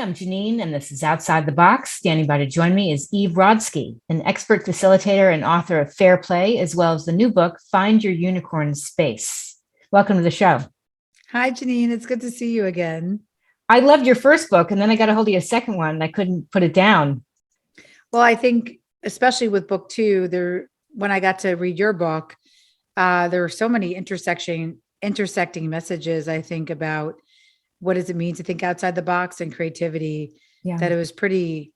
I'm Janeane, and this is Outside the Box. Standing by to join me is Eve Rodsky, an expert facilitator and author of Fair Play, as well as the new book, Find Your Unicorn Space. Welcome to the show. Hi, Janeane. It's good to see you again. I loved your first book, and then I got a hold of your second one, and I couldn't put it down. Well, I think especially with book two, when I got to read your book, there were so many intersecting messages, I think, about what does it mean to think outside the box and creativity, Yeah. that it was pretty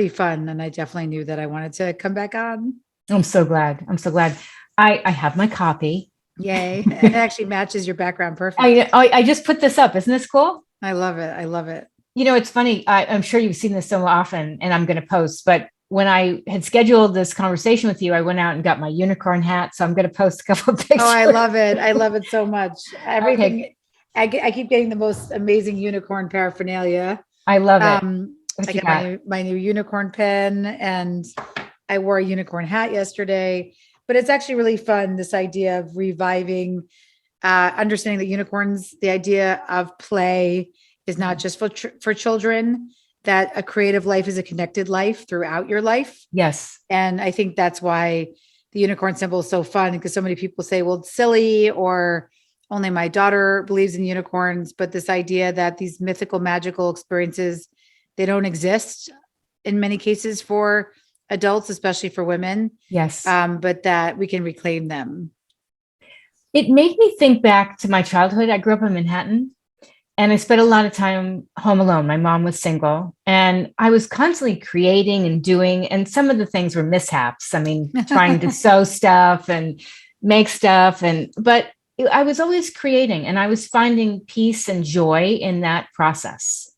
fun. And I definitely knew that I wanted to come back on. I'm so glad. I'm so glad. I have my copy. Yay. And it actually matches your background perfect. I just put this up. Isn't this cool? I love it. I love it. You know, it's funny. I'm sure you've seen this so often, and I'm going to post, but when I had scheduled this conversation with you, I went out and got my unicorn hat. So I'm going to post a couple of pictures. Oh, I love it. I love it so much. Everything. Okay. I keep getting the most amazing unicorn paraphernalia. I love it. I got my new unicorn pen, and I wore a unicorn hat yesterday, but it's actually really fun. This idea of reviving, understanding that unicorns, the idea of play is not just for children, that a creative life is a connected life throughout your life. Yes. And I think that's why the unicorn symbol is so fun, because so many people say, well, it's silly, or only my daughter believes in unicorns. But this idea that these mythical, magical experiences, they don't exist in many cases for adults, especially for women. Yes. But that we can reclaim them. It made me think back to my childhood. I grew up in Manhattan, and I spent a lot of time home alone. My mom was single, and I was constantly creating and doing, and some of the things were mishaps. I mean, trying to sew stuff and make stuff, but I was always creating, and I was finding peace and joy in that process.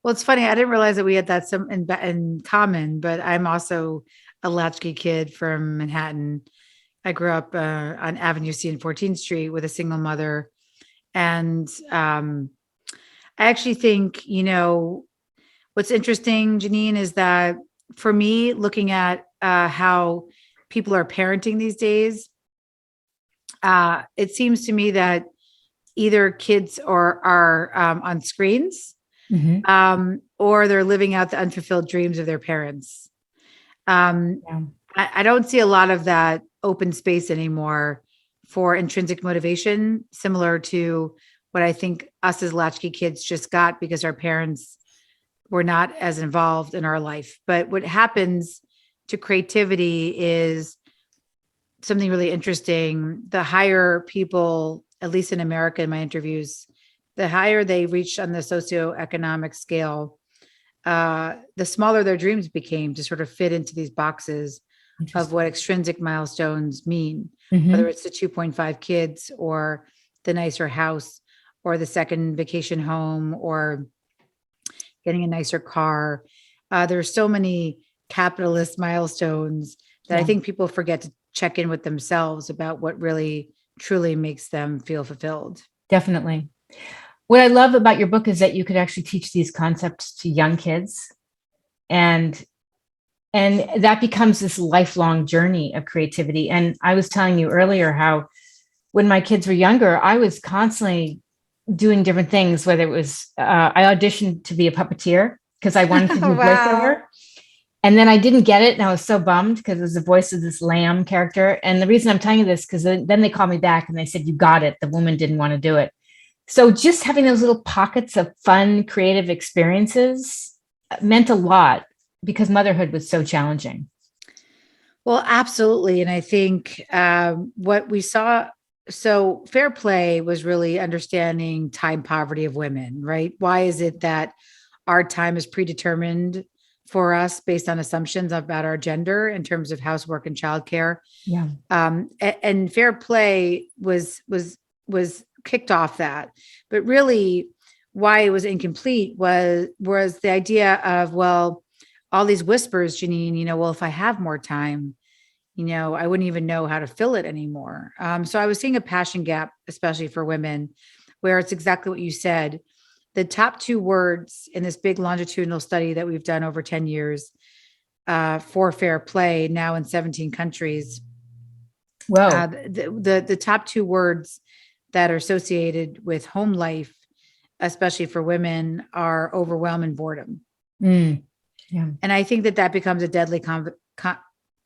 Well, it's funny. I didn't realize that we had that some in common, but I'm also a latchkey kid from Manhattan. I grew up on Avenue C and 14th Street with a single mother. And I actually think, what's interesting, Janeane, is that for me, looking at how people are parenting these days, it seems to me that either kids are on screens, or they're living out the unfulfilled dreams of their parents. I don't see a lot of that open space anymore for intrinsic motivation, similar to what I think us as latchkey kids just got because our parents were not as involved in our life. But what happens to creativity is something really interesting. The higher people, at least in America, in my interviews, the higher they reached on the socioeconomic scale, the smaller their dreams became to sort of fit into these boxes of what extrinsic milestones mean, whether it's the 2.5 kids or the nicer house or the second vacation home or getting a nicer car. There's so many capitalist milestones that I think people forget to check in with themselves about what really truly makes them feel fulfilled. Definitely. What I love about your book is that you could actually teach these concepts to young kids, and that becomes this lifelong journey of creativity. And I was telling you earlier how when my kids were younger, I was constantly doing different things, whether it was, I auditioned to be a puppeteer because I wanted to do voiceover. And then I didn't get it. And I was so bummed because it was the voice of this lamb character. And the reason I'm telling you this, because then they called me back and they said, you got it. The woman didn't want to do it. So just having those little pockets of fun, creative experiences meant a lot, because motherhood was so challenging. Well, absolutely. And I think what we saw, so Fair Play was really understanding time poverty of women, right? Why is it that our time is predetermined for us based on assumptions about our gender in terms of housework and childcare? Yeah. And Fair Play was kicked off that, but really why it was incomplete was the idea of, well, all these whispers, Janeane, well, if I have more time, I wouldn't even know how to fill it anymore. So I was seeing a passion gap, especially for women, where it's exactly what you said. The top two words in this big longitudinal study that we've done over 10 years for Fair Play, now in 17 countries. Whoa. The top two words that are associated with home life especially for women, are overwhelm and boredom. Mm. Yeah. And I think that becomes a deadly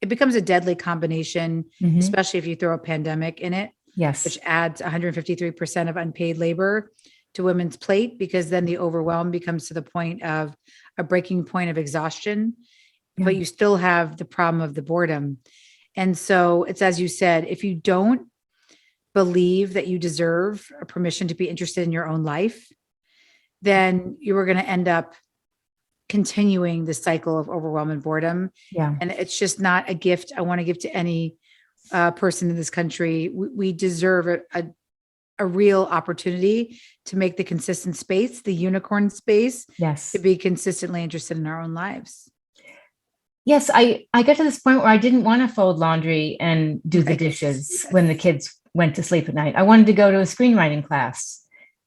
it becomes a deadly combination, Mhm. especially if you throw a pandemic in it, Yes. which adds 153% of unpaid labor to women's plate, because then the overwhelm becomes to the point of a breaking point of exhaustion, Yeah. but you still have the problem of the boredom. And so it's, as you said, if you don't believe that you deserve a permission to be interested in your own life, then you are going to end up continuing the cycle of overwhelm and boredom. Yeah. And it's just not a gift I want to give to any person in this country. We deserve a real opportunity to make the consistent space, the unicorn space, Yes. to be consistently interested in our own lives. Yes, I got to this point where I didn't want to fold laundry and do the Right. dishes Yes. when the kids went to sleep at night. I wanted to go to a screenwriting class,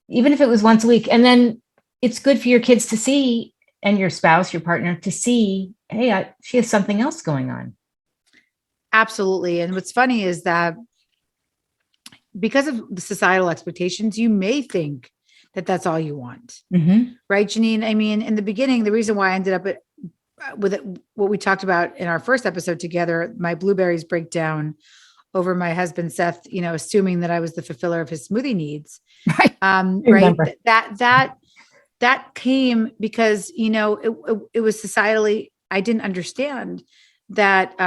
even if it was once a week. And then it's good for your kids to see, and your spouse, your partner, to see, hey, she has something else going on. Absolutely. And what's funny is that because of the societal expectations, you may think that that's all you want. Mm-hmm. Right, Janeane? I mean, in the beginning, the reason why I ended up with what we talked about in our first episode together, my blueberries breakdown over my husband, Seth, assuming that I was the fulfiller of his smoothie needs. Right. Right. That came because, it was societally, I didn't understand that,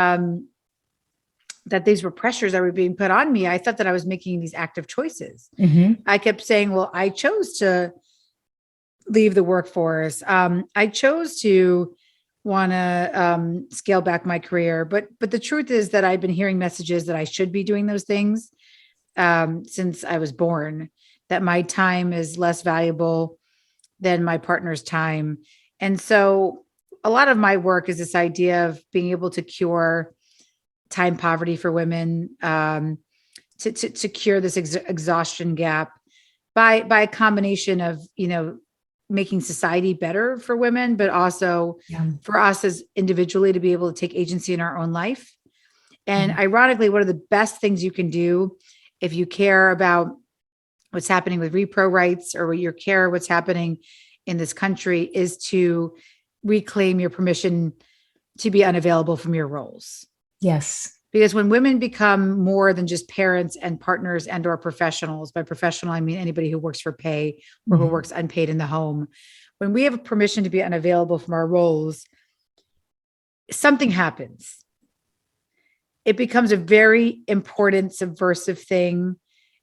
that these were pressures that were being put on me. I thought that I was making these active choices. Mm-hmm. I kept saying, well, I chose to leave the workforce. I chose to want to scale back my career. But the truth is that I've been hearing messages that I should be doing those things since I was born, that my time is less valuable than my partner's time. And so a lot of my work is this idea of being able to cure time poverty for women, to cure this exhaustion gap by a combination of, making society better for women, but also for us as individually to be able to take agency in our own life. And ironically, one of the best things you can do if you care about what's happening with repro rights, or you care what's happening in this country, is to reclaim your permission to be unavailable from your roles. Yes. Because when women become more than just parents and partners and or professionals, by professional, I mean anybody who works for pay or who works unpaid in the home, when we have permission to be unavailable from our roles, something happens. It becomes a very important subversive thing,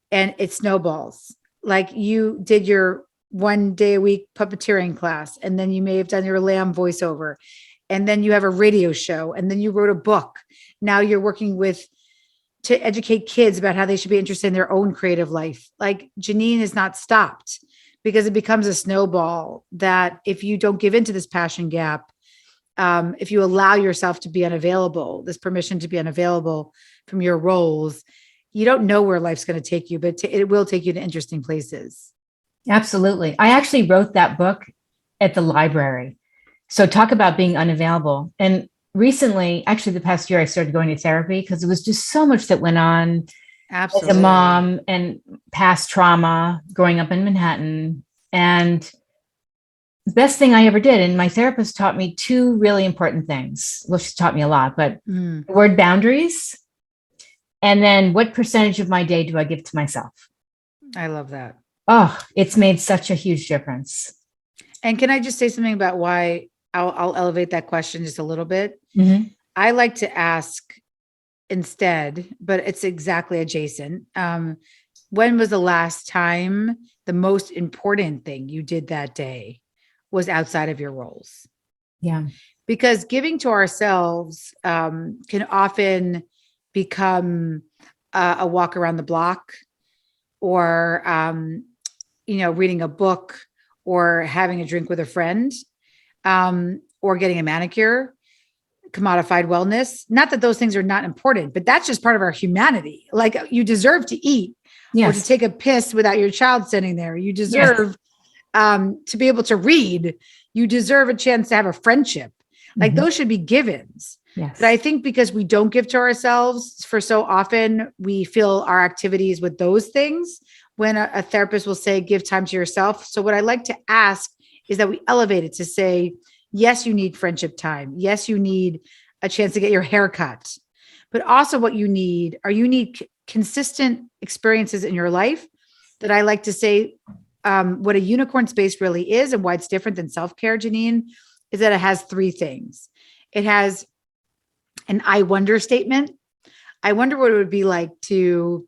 and it snowballs. Like, you did your 1 day a week puppeteering class, and then you may have done your lamb voiceover, and then you have a radio show, and then you wrote a book. Now you're working to educate kids about how they should be interested in their own creative life. Like, Janeane has not stopped, because it becomes a snowball that if you don't give into this passion gap, if you allow yourself to be unavailable, this permission to be unavailable from your roles, you don't know where life's going to take you, but it will take you to interesting places. Absolutely. I actually wrote that book at the library. So talk about being unavailable. And recently, actually the past year, I started going to therapy because there was just so much that went on. Absolutely. As a mom and past trauma growing up in Manhattan. And the best thing I ever did, and my therapist taught me 2 really important things. Well, she taught me a lot, but the word boundaries, and then what percentage of my day do I give to myself? I love that. Oh, it's made such a huge difference. And can I just say something about why I'll elevate that question just a little bit? Mm-hmm. I like to ask instead, but it's exactly adjacent. When was the last time the most important thing you did that day was outside of your roles? Yeah. Because giving to ourselves can often become a walk around the block, or, reading a book, or having a drink with a friend, or getting a manicure, commodified wellness. Not that those things are not important, but that's just part of our humanity. Like, you deserve to eat, or to take a piss without your child sitting there. You deserve to be able to read. You deserve a chance to have a friendship. Like, those should be givens. Yes. But I think because we don't give to ourselves for so often, we fill our activities with those things, when a therapist will say, give time to yourself. So what I like to ask is that we elevate it to say, yes, you need friendship time. Yes, you need a chance to get your hair cut. But also what you need consistent experiences in your life that I like to say, what a unicorn space really is and why it's different than self-care, Janeane, is that it has three things. It has an I wonder statement. I wonder what it would be like to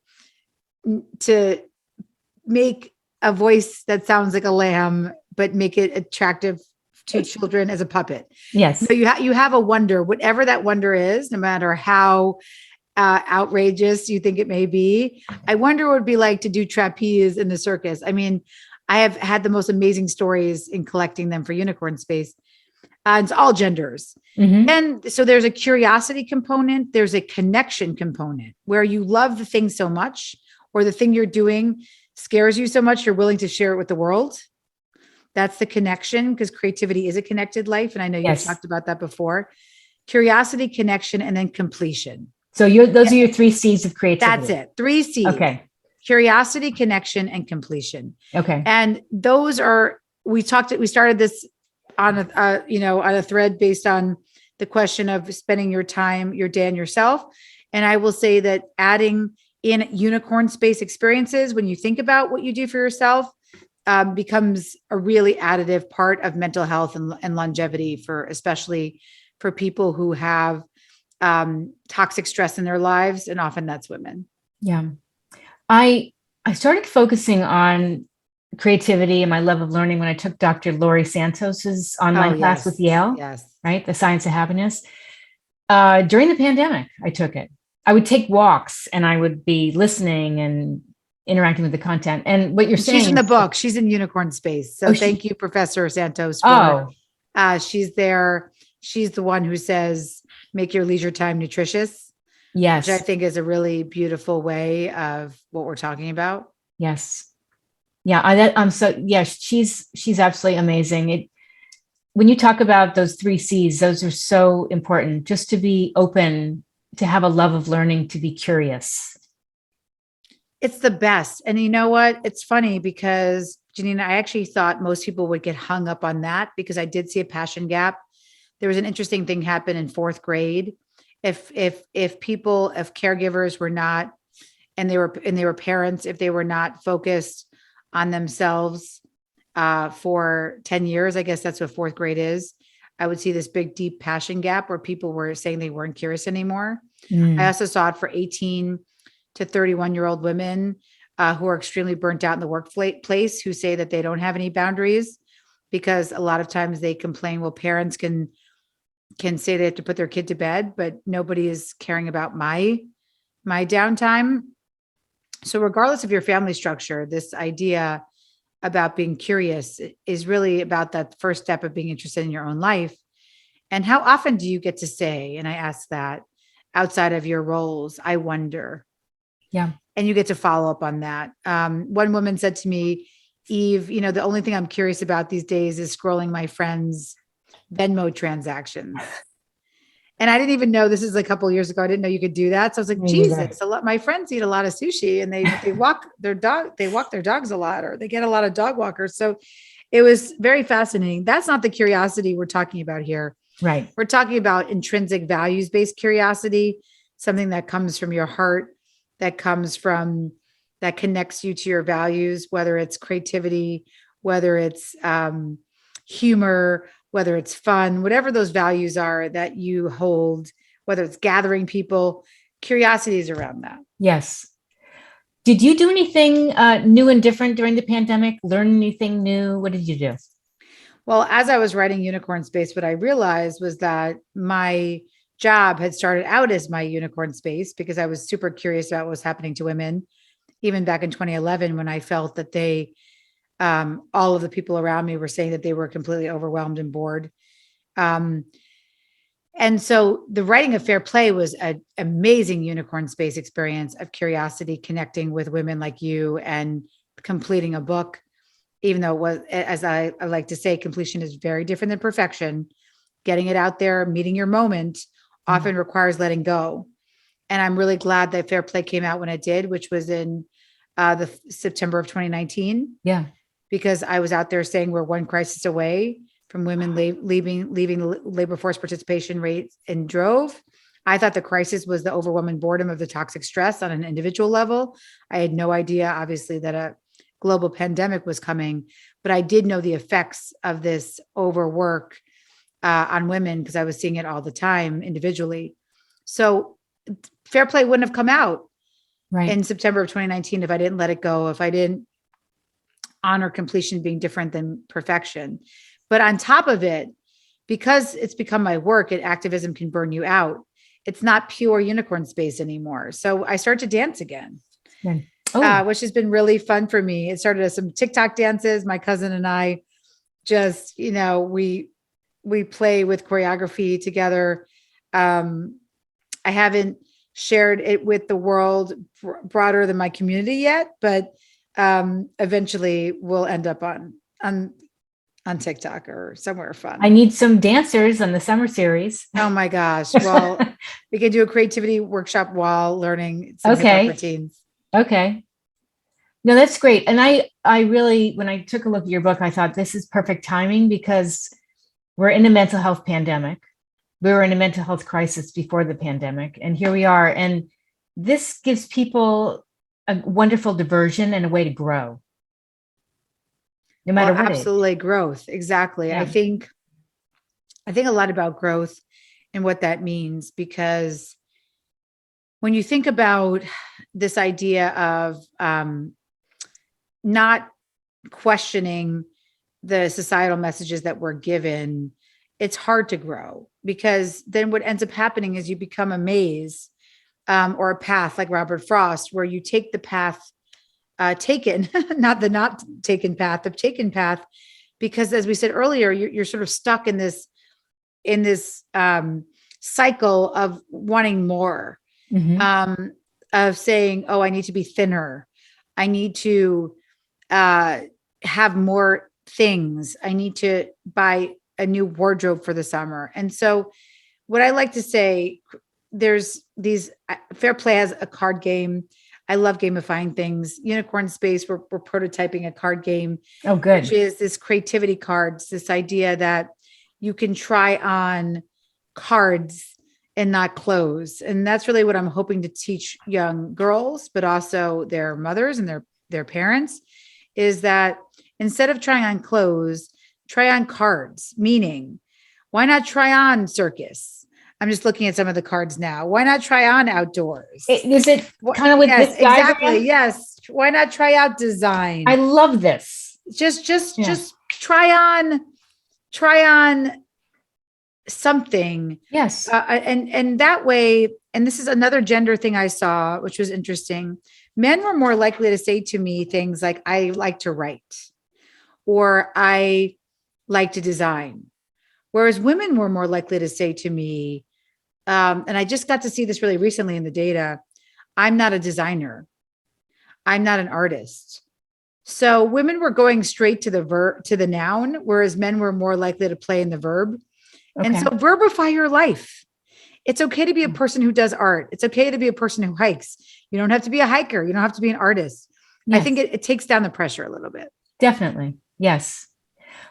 make a voice that sounds like a lamb, but make it attractive to children as a puppet. Yes. So you have a wonder, whatever that wonder is, no matter how outrageous you think it may be. I wonder what it would be like to do trapeze in the circus. I mean, I have had the most amazing stories in collecting them for Unicorn Space. It's all genders. Mm-hmm. And so there's a curiosity component. There's a connection component where you love the thing so much, or the thing you're doing scares you so much, you're willing to share it with the world. That's the connection, because creativity is a connected life. And I know you've talked about that before. Curiosity, connection, and then completion. So those are your 3 C's of creativity. That's it. 3 C's. Okay. Curiosity, connection, and completion. Okay. And those are, we started this on a thread based on the question of spending your time, your day, and yourself. And I will say that adding in unicorn space experiences, when you think about what you do for yourself, becomes a really additive part of mental health and longevity, especially for people who have toxic stress in their lives. And often that's women. Yeah. I started focusing on creativity and my love of learning when I took Dr. Laurie Santos's online class with Yale, right? The Science of Happiness. During the pandemic, I took it. I would take walks and I would be listening and interacting with the content. And what you're saying, she's in the book, she's in Unicorn Space. So thank you, Professor Santos. She's there. She's the one who says, make your leisure time nutritious. Yes. Which I think is a really beautiful way of what we're talking about. Yes. Yeah. She's absolutely amazing. When you talk about those 3 C's, those are so important, just to be open, to have a love of learning, to be curious. It's the best. And you know what? It's funny because, Janeane, I actually thought most people would get hung up on that, because I did see a passion gap. There was an interesting thing happen in 4th grade. If caregivers were not, and they were parents, if they were not focused on themselves for 10 years, I guess that's what 4th grade is, I would see this big, deep passion gap where people were saying they weren't curious anymore. I also saw it for 18 to 31-year-old women who are extremely burnt out in the workplace, who say that they don't have any boundaries, because a lot of times they complain, well, parents can say they have to put their kid to bed, but nobody is caring about my downtime. So regardless of your family structure, this idea about being curious is really about that first step of being interested in your own life. And how often do you get to say, and I ask that, outside of your roles, I wonder. Yeah. And you get to follow up on that. One woman said to me, Eve, the only thing I'm curious about these days is scrolling my friends' Venmo transactions. And I didn't even know, this is a couple of years ago, I didn't know you could do that. So I was like, Jesus, my friends eat a lot of sushi, and they walk their dogs a lot, or they get a lot of dog walkers. So it was very fascinating. That's not the curiosity we're talking about here. Right. We're talking about intrinsic values-based curiosity, something that comes from your heart, that connects you to your values, whether it's creativity, whether it's humor, whether it's fun, whatever those values are that you hold, whether it's gathering people, curiosity is around that. Yes. Did you do anything new and different during the pandemic? Learn anything new? What did you do? Well, as I was writing Unicorn Space, what I realized was that my job had started out as my unicorn space, because I was super curious about what was happening to women, even back in 2011, when I felt that all of the people around me were saying that they were completely overwhelmed and bored. And so the writing of Fair Play was an amazing unicorn space experience of curiosity, connecting with women like you and completing a book, even though it was, as I like to say, completion is very different than perfection. Getting it out there, meeting your moment often requires letting go. And I'm really glad that Fair Play came out when it did, which was in the September of 2019. Yeah. Because I was out there saying we're one crisis away from women leaving the labor force participation rate in drove. I thought the crisis was the overwhelming boredom of the toxic stress on an individual level. I had no idea, obviously, that a global pandemic was coming, but I did know the effects of this overwork on women because I was seeing it all the time individually. So Fair Play wouldn't have come out in September of 2019 if I didn't let it go, if I didn't honor completion being different than perfection. But on top of it, because it's become my work, activism can burn you out. It's not pure unicorn space anymore. So I started to dance again, which has been really fun for me. It started as some TikTok dances. My cousin and I just, we play with choreography together. I haven't shared it with the world broader than my community yet, but eventually we'll end up on TikTok or somewhere fun. I need some dancers on the summer series. Oh my gosh. Well, we can do a creativity workshop while learning some hip-hop routines. Okay. No, that's great. And I really, when I took a look at your book, I thought this is perfect timing because we're in a mental health pandemic. We were in a mental health crisis before the pandemic, and here we are. And this gives people a wonderful diversion and a way to grow. No matter what. Absolutely, growth. Exactly. Yeah. I think a lot about growth and what that means, because when you think about this idea of not questioning the societal messages that we're given, it's hard to grow, because then what ends up happening is you become a maze or a path like Robert Frost, where you take the path taken, not the not taken path, the taken path, because as we said earlier, you're sort of stuck in this cycle of wanting more, of saying, oh, I need to be thinner. I need to have more things. I need to buy a new wardrobe for the summer. And so what I like to say, there's these, Fair Play has a card game. I love gamifying things. Unicorn Space, we're prototyping a card game. Oh, good. Which is this creativity cards, this idea that you can try on cards and not clothes. And that's really what I'm hoping to teach young girls, but also their mothers and their parents, is that instead of trying on clothes, try on cards. Meaning, why not try on circus? I'm just looking at some of the cards now. Why not try on outdoors? Is it kind of with this diagram? Exactly. Yes. Why not try out design? I love this. Just try on something. Yes. And that way, and this is another gender thing I saw, which was interesting. Men were more likely to say to me things like, I like to write, or I like to design. Whereas women were more likely to say to me, and I just got to see this really recently in the data, I'm not a designer. I'm not an artist. So women were going straight to the noun, whereas men were more likely to play in the verb. Okay. And so verbify your life. It's okay to be a person who does art. It's okay to be a person who hikes. You don't have to be a hiker. You don't have to be an artist. Yes. I think it takes down the pressure a little bit. Definitely. Yes.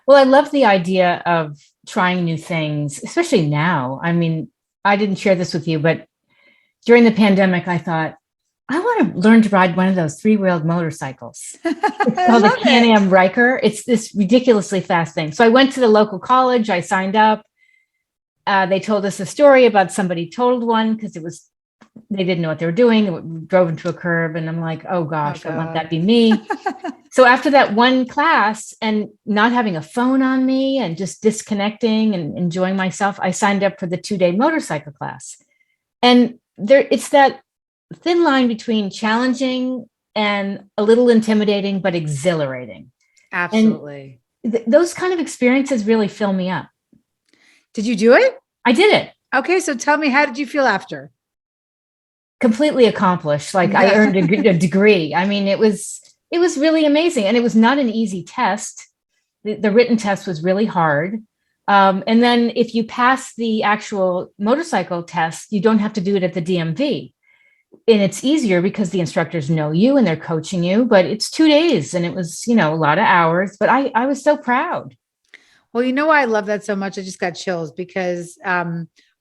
Well, I love the idea of trying new things, especially now. I mean, I didn't share this with you, but during the pandemic, I thought, I want to learn to ride one of those 3-wheeled motorcycles. It's called a Can-Am Riker. It's this ridiculously fast thing. So I went to the local college. I signed up. They told us a story about somebody totaled one because they didn't know what they were doing. It drove into a curb. And I'm like, oh gosh, I want that to be me. So after that one class and not having a phone on me and just disconnecting and enjoying myself, I signed up for the 2-day motorcycle class. And it's that thin line between challenging and a little intimidating, but exhilarating. Absolutely. Those kind of experiences really fill me up. Did you do it? I did it. Okay. So tell me, how did you feel after? Completely accomplished. Like I earned a degree. I mean, it was really amazing. And it was not an easy test. The written test was really hard. And then if you pass the actual motorcycle test, you don't have to do it at the DMV. it's easier because the instructors know you and they're coaching you, but it's 2 days and it was, a lot of hours, but I was so proud. Well, you know why I love that so much? I just got chills because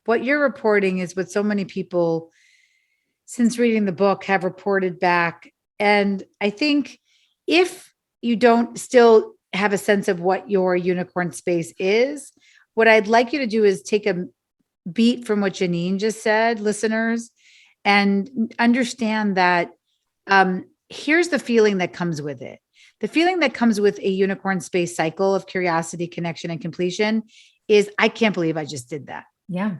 what you're reporting is what so many people since reading the book have reported back. And I think if you don't still have a sense of what your unicorn space is, what I'd like you to do is take a beat from what Janeane just said, listeners, and understand that here's the feeling that comes with it. The feeling that comes with a unicorn space cycle of curiosity, connection, and completion is, I can't believe I just did that. Yeah.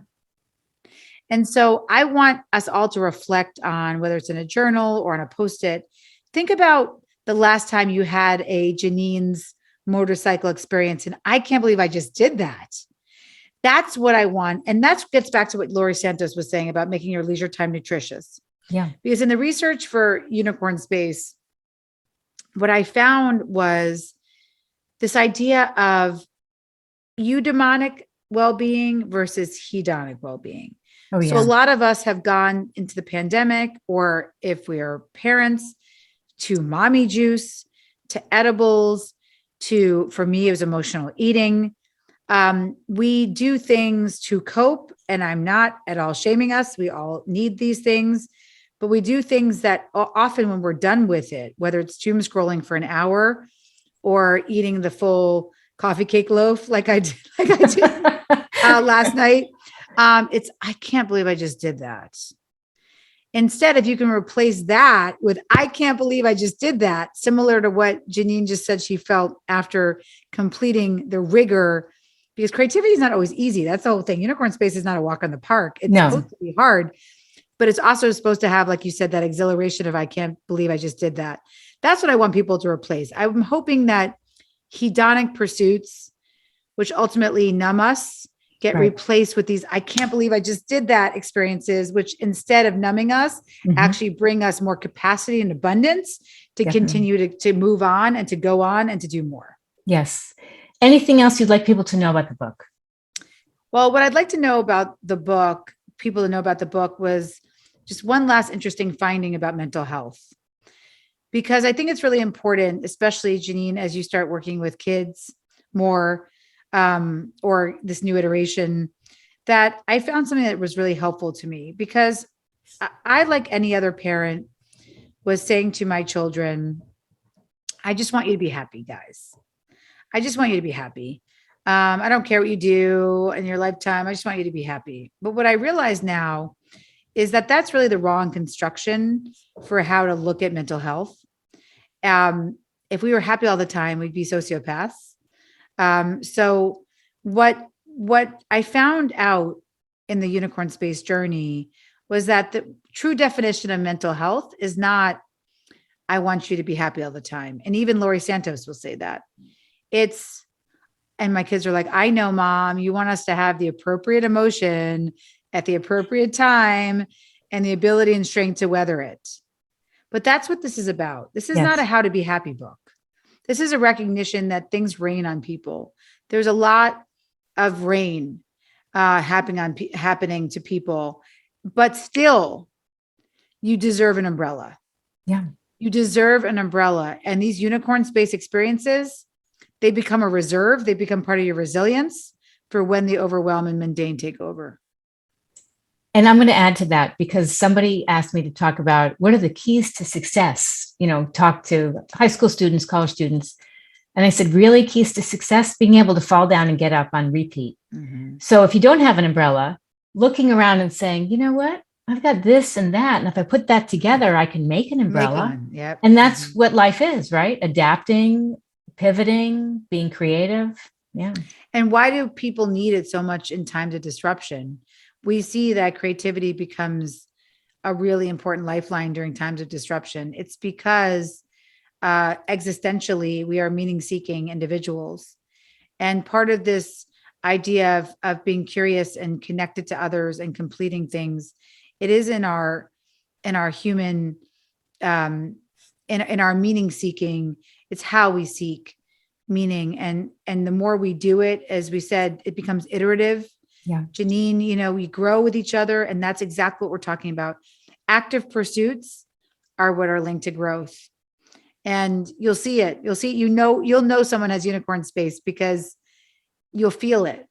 And so I want us all to reflect on whether it's in a journal or on a post-it. Think about the last time you had a Janeane's motorcycle experience. And I can't believe I just did that. That's what I want. And that gets back to what Laurie Santos was saying about making your leisure time nutritious. Yeah. Because in the research for unicorn space, what I found was this idea of eudaimonic well-being versus hedonic well-being. Oh, so yeah. a lot of us have gone into the pandemic, or if we are parents, to mommy juice, to edibles, to, for me, it was emotional eating. We do things to cope, and I'm not at all shaming us. We all need these things, but we do things that often when we're done with it, whether it's doom scrolling for an hour or eating the full coffee cake loaf like I did last night, I can't believe I just did that. Instead, if you can replace that with, I can't believe I just did that, similar to what Janeane just said she felt after completing the rigor, because creativity is not always easy. That's the whole thing. Unicorn space is not a walk on the park. It's supposed to be hard, but it's also supposed to have, like you said, that exhilaration of, I can't believe I just did that. That's what I want people to replace. I'm hoping that hedonic pursuits, which ultimately numb us, get replaced with these, I can't believe I just did that experiences, which instead of numbing us, actually bring us more capacity and abundance to continue to move on and to go on and to do more. Yes. Anything else you'd like people to know about the book? Well, what I'd like to know about the book, people to know about the book, was just one last interesting finding about mental health. Because I think it's really important, especially Janeane, as you start working with kids more, or this new iteration, that I found something that was really helpful to me, because I, like any other parent, was saying to my children, I just want you to be happy, guys. I just want you to be happy. I don't care what you do in your lifetime. I just want you to be happy. But what I realize now is that that's really the wrong construction for how to look at mental health. If we were happy all the time, we'd be sociopaths. So what I found out in the unicorn space journey was that the true definition of mental health is not, I want you to be happy all the time. And even Laurie Santos will say that. It's, and my kids are like, I know, Mom, you want us to have the appropriate emotion at the appropriate time and the ability and strength to weather it. But that's what this is about. This is not a how to be happy book. This is a recognition that things rain on people. There's a lot of rain happening to people, but still you deserve an umbrella. Yeah. You deserve an umbrella. And these unicorn space experiences, they become a reserve. They become part of your resilience for when the overwhelm and mundane take over. And I'm going to add to that, because somebody asked me to talk about what are the keys to success, talk to high school students, college students. And I said, really, keys to success, being able to fall down and get up on repeat. So if you don't have an umbrella, looking around and saying, you know what, I've got this and that. And if I put that together, I can make an umbrella. Yep. And that's what life is, right? Adapting, pivoting, being creative. Yeah. And why do people need it so much in times of disruption? We see that creativity becomes a really important lifeline during times of disruption. It's because existentially, we are meaning-seeking individuals. And part of this idea of being curious and connected to others and completing things, it is in our human, in our meaning-seeking. It's how we seek meaning. And the more we do it, as we said, it becomes iterative. Yeah. Janeane, we grow with each other, and that's exactly what we're talking about. active pursuits are what are linked to growth. And you'll see it. You'll know someone has unicorn space because you'll feel it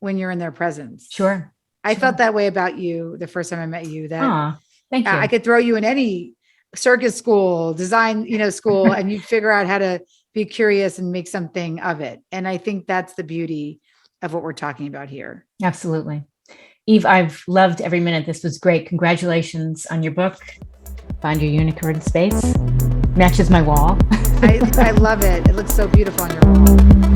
when you're in their presence. Sure. I felt that way about you the first time I met you, that thank you. I could throw you in any circus school, design, school, and you'd figure out how to be curious and make something of it. And I think that's the beauty of what we're talking about here. Absolutely. Eve, I've loved every minute. This was great. Congratulations on your book. Find Your Unicorn Space. Matches my wall. I love it. It looks so beautiful on your wall.